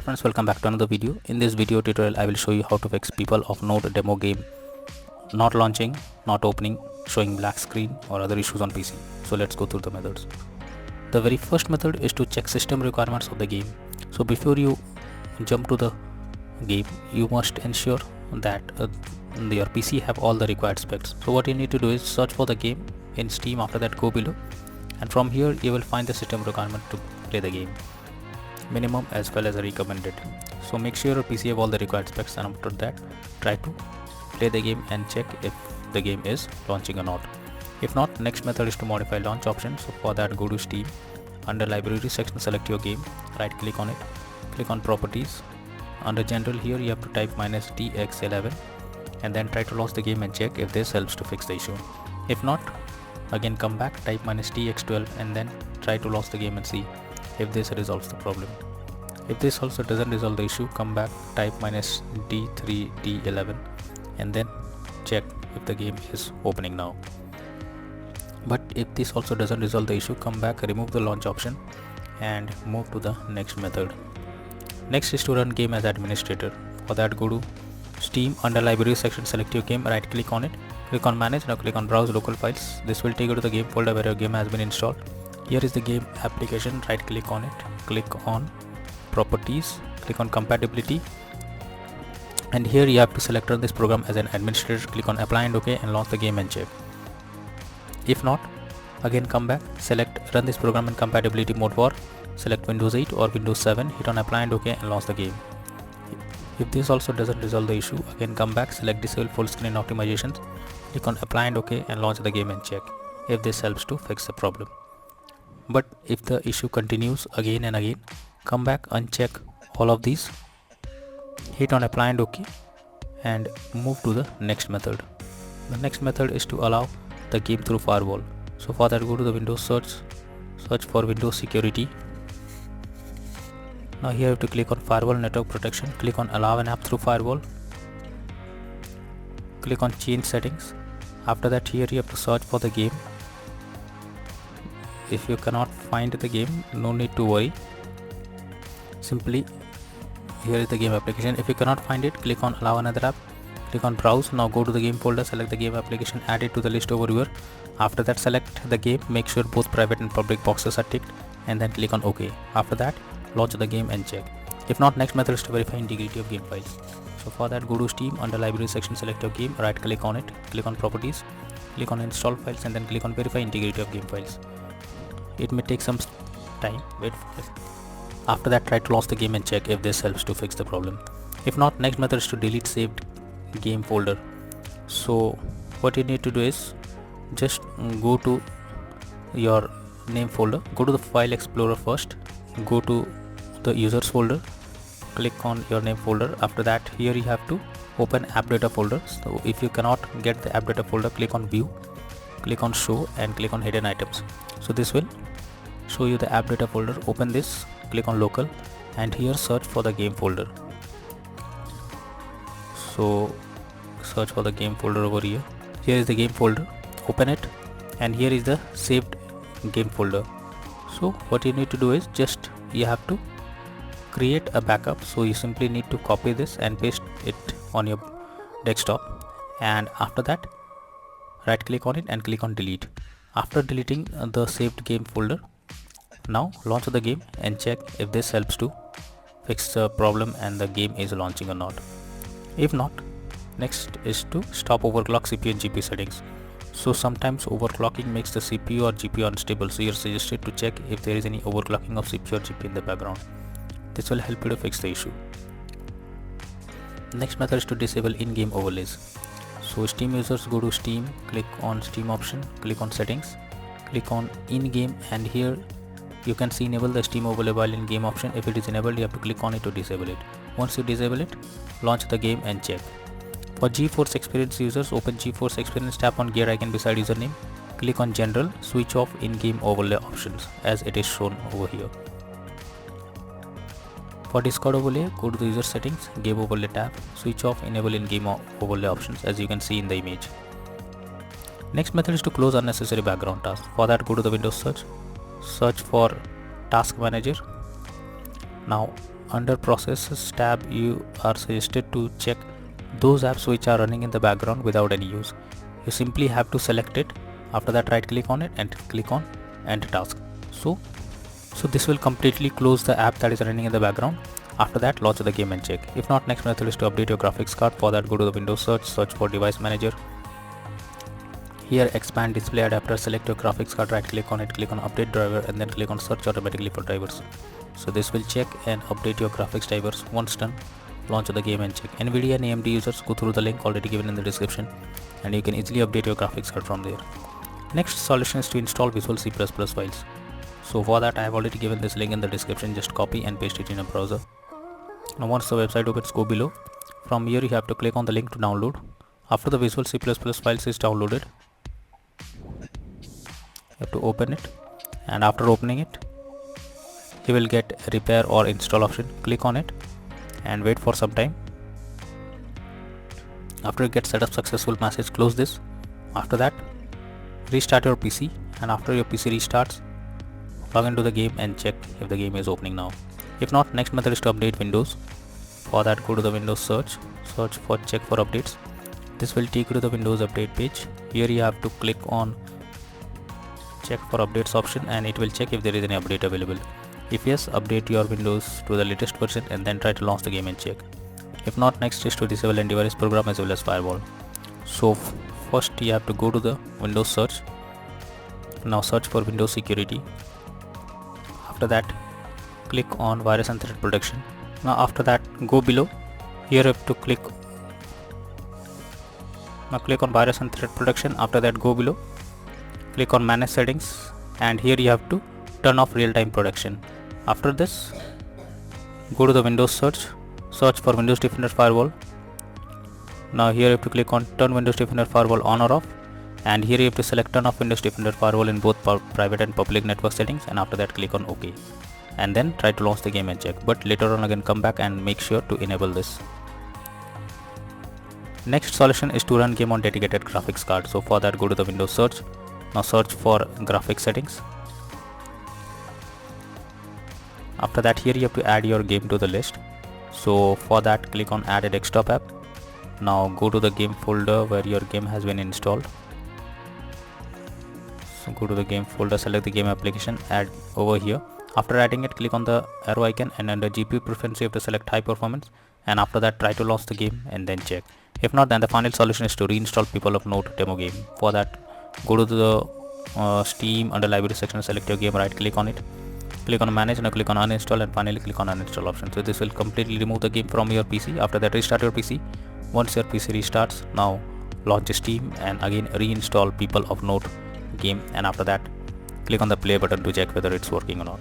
Friends, welcome back to another video. In this video tutorial I will show you how to fix people of Node demo game not launching, not opening, showing black screen or other issues on PC. So let's go through the methods. The very first method is to check system requirements of the game. So before you jump to the game, you must ensure that your PC have all the required specs. So what you need to do is search for the game in Steam. After that, go below, and from here you will find the system requirement to play the game, minimum as well as a recommended. So make sure your PC have all the required specs, and after that try to play the game and check if the game is launching or not. If not, next method is to modify launch option. So for that, go to Steam, under library section select your game, right click on it, click on properties. Under general, here you have to type -tx11 and then try to launch the game and check if this helps to fix the issue. If not, again come back, type -tx12 and then try to launch the game and see if this resolves the problem. If this also doesn't resolve the issue, come back, type -d3d11 and then check if the game is opening now. But if this also doesn't resolve the issue, come back, remove the launch option and move to the next method. Next is to run game as administrator. For that, go to Steam, under library section select your game, right click on it, click on manage. Now click on browse local files. This will take you to the game folder where your game has been installed. Here is the game application, right click on it, click on properties, click on compatibility, and here you have to select run this program as an administrator. Click on apply and OK and launch the game and check. If not, again come back, select run this program in compatibility mode for select Windows 8 or Windows 7, hit on apply and OK and launch the game. If this also doesn't resolve the issue, again come back, select disable full screen optimizations, click on apply and OK and launch the game and check if this helps to fix the problem. But if the issue continues again and again, come back, uncheck all of these, hit on apply and OK and move to the next method. The next method is to allow the game through firewall. So for that, go to the Windows search for Windows security. Now here you have to click on firewall network protection, click on allow an app through firewall, click on change settings. After that, here you have to search for the game. If you cannot find the game, no need to worry, simply here is the game application. If you cannot find it, click on allow another app, click on browse. Now go to the game folder, select the game application, add it to the list over here. After that, select the game, make sure both private and public boxes are ticked and then click on OK. After that, launch the game and check. If not, next method is to verify integrity of game files. So for that, go to Steam, under library section select your game, right click on it, click on properties, click on install files and then click on verify integrity of game files. It may take some time, wait for it. After that, try to launch the game and check if this helps to fix the problem. If not, next method is to delete saved game folder. So what you need to do is just go to your name folder, go to the file explorer first, go to the users folder, click on your name folder. After that, here you have to open app data folder. So if you cannot get the app data folder, click on view, click on show and click on hidden items. So this will show you the app data folder. Open this, click on local and here search for the game folder. So search for the game folder over here. Here is the game folder, open it and here is the saved game folder. So what you need to do is just you have to create a backup. So you simply need to copy this and paste it on your desktop, and after that right click on it and click on delete. After deleting the saved game folder, now launch the game and check if this helps to fix the problem and the game is launching or not. If not, next is to stop overclock CPU and GPU settings. So sometimes overclocking makes the CPU or GPU unstable, so you're suggested to check if there is any overclocking of CPU or GPU in the background. This will help you to fix the issue. Next method is to disable in-game overlays. So Steam users, go to Steam, click on Steam option, click on settings, click on in-game and here you can see enable the Steam overlay while in game option. If it is enabled, you have to click on it to disable it. Once you disable it, launch the game and check. For GeForce Experience users, open GeForce Experience, tap on gear icon beside username, click on general, switch off in-game overlay options as it is shown over here. For Discord overlay, go to the user settings, game overlay tab, switch off enable in-game overlay options as you can see in the image. Next method is to close unnecessary background tasks. For that, go to the Windows search for task manager. Now under processes tab you are suggested to check those apps which are running in the background without any use. You simply have to select it. After that, right click on it and click on end task. So this will completely close the app that is running in the background. After that, launch the game and check. If not, next method is to update your graphics card. For that, go to the Windows search for device manager. Here expand display adapter, select your graphics card, right click on it, click on update driver and then click on search automatically for drivers. So this will check and update your graphics drivers. Once done, launch the game and check. NVIDIA and AMD users, go through the link already given in the description and you can easily update your graphics card from there. Next solution is to install Visual C++ files. So for that I have already given this link in the description, just copy and paste it in a browser. Now once the website opens, go below. From here you have to click on the link to download. After the Visual C++ files is downloaded, you have to open it, and after opening it you will get repair or install option. Click on it and wait for some time. After it gets set up successful message, close this. After that, restart your PC, and after your PC restarts, log into the game and check if the game is opening now. If not, next method is to update Windows. For that, go to the Windows search for check for updates. This will take you to the Windows update page. Here you have to click on check for updates option and it will check if there is any update available. If yes, update your Windows to the latest version and then try to launch the game and check. If not, next is to disable antivirus program as well as firewall. So first you have to go to the Windows search. Now search for Windows security. After that, click on virus and threat protection. Now after that, go below. Here you have to click on virus and threat protection. After that, go below, click on manage settings and here you have to turn off real-time protection. After this, go to the Windows search for Windows Defender Firewall. Now here you have to click on turn Windows Defender Firewall on or off, and here you have to select turn off Windows Defender Firewall in both private and public network settings, and after that click on OK and then try to launch the game and check, but later on again come back and make sure to enable this. Next solution is to run game on dedicated graphics card. So for that, go to the Windows search. Now search for graphics settings. After that, here you have to add your game to the list. So for that, click on add a desktop app. Now go to the game folder where your game has been installed. So go to the game folder, select the game application, add over here. After adding it, click on the arrow icon and under GPU preference you have to select high performance, and after that try to launch the game and then check. If not, then the final solution is to reinstall People of Note demo game. For that, go to the Steam under library section, select your game, right click on it, click on manage, now click on uninstall and finally click on uninstall option. So this will completely remove the game from your PC. After that, restart your PC. Once your PC restarts, now launch Steam and again reinstall People of Note game, and after that click on the play button to check whether it's working or not.